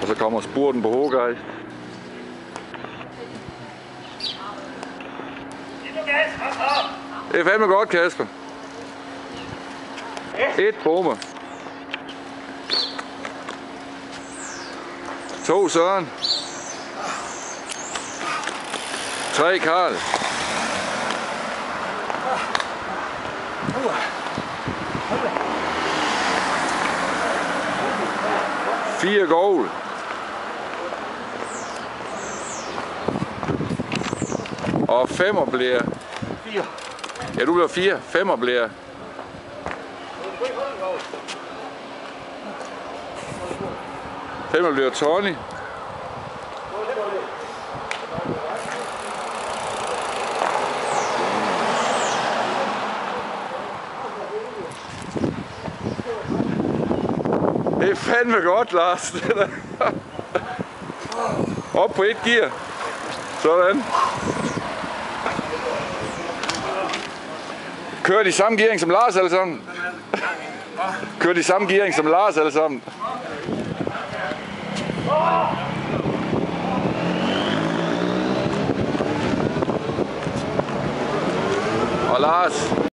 så kommer spurten på Hågeist. Det er fandme godt, Kasper. 1 bomber. 2 Søren. 3 Karl. 4 Goal. Og 5'er bliver... 4. Ja, du bliver 4. 5'er bliver... Femmer bliver Tony. Det er fandme godt, Lars. Op på 1 gear. Sådan. Kører de samme gearing som Lars alle sammen? Kører de samme gearing som Lars alle sammen? Og Lars.